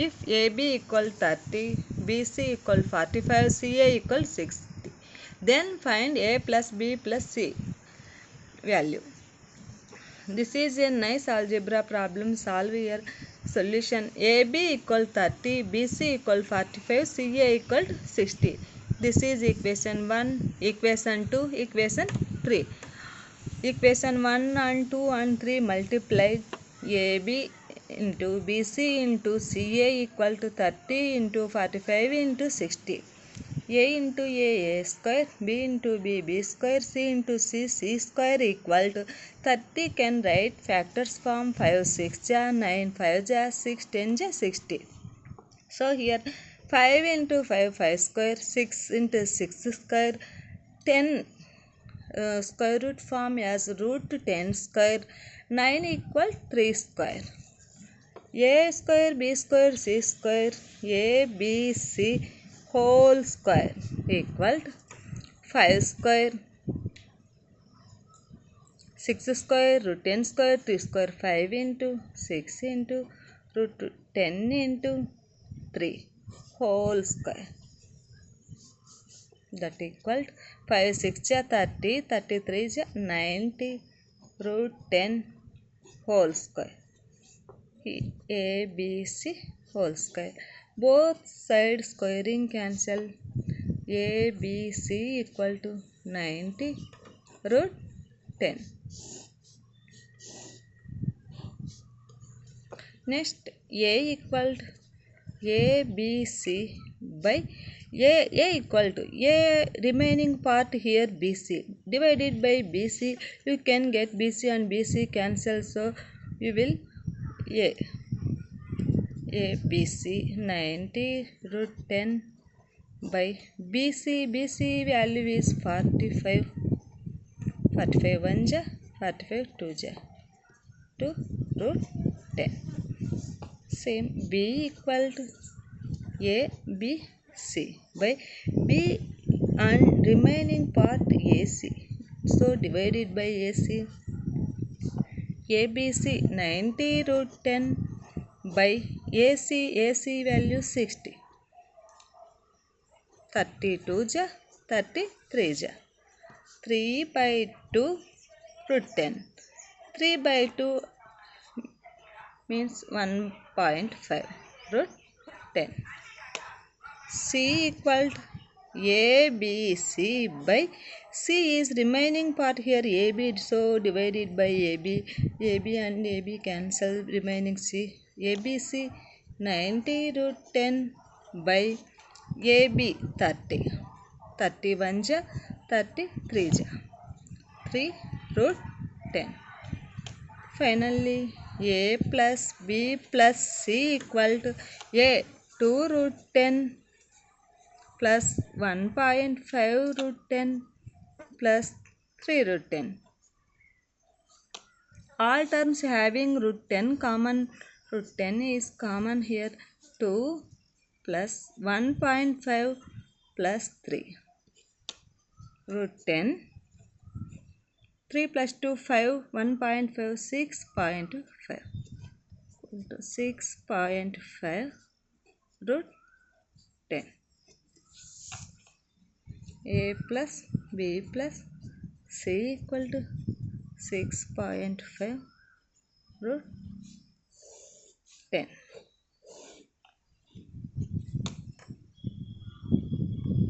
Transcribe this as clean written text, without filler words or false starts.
If AB equal 30, BC equal 45, CA equal 60, then find A plus B plus C value. This is a nice algebra problem. Solve here. Solution: AB equal 30, BC equal 45, CA equal 60. This is equation 1, equation 2, equation 3. Equation 1 and 2 and 3 multiplied. AB into BC into CA equal to 30 into 45 into 60. A into A square, B into B square, C into C square equal to 30. Can write factors from 5 6 ja, 9 5 ja, 6 10 ja, 60. So here 5 into 5 5 square, 6 into 6 square, 10 square root form as root 10 square, 9 equal 3 square. A square, B square, C square, A, B, C whole square equal to 5 square, 6 square, root 10 square, 3 square, 5 into 6 into root 10 into 3 whole square. That equal to 5 6 ja 30, 33 ja 90, root 10 whole square. A, B, C whole square. Both sides squaring cancel. A, B, C equal to 90 root 10. Next, A equal to A, B, C by A equal to A remaining part here BC divided by BC. You can get BC and BC cancel, so you will A B C 90 root 10 by BC value is 45. 45 1 ja, 45 2 ja, 2 root 10. Same B equal to A B C by B and remaining part AC. So divided by AC. ABC 90 root 10 by AC value 60. 32 ja, 33 ja, 3 by 2 root 10. 3 by 2 means 1.5 root 10. C equal to ABC by C is remaining part here AB, so divided by AB and AB cancel, remaining C. ABC 90 root 10 by AB 30. 31 ja, 33 ja, 3 root 10. Finally, A plus B plus C equal to A 2 root 10 plus 1.5 root 10 plus 3 root 10. All terms having root 10 common, root 10 is common here. 2 plus 1.5 plus 3 root 10. 3 plus 2 5, 1.5 6.5 6.5 root 10. A plus B plus C equal to 6.5 root 10.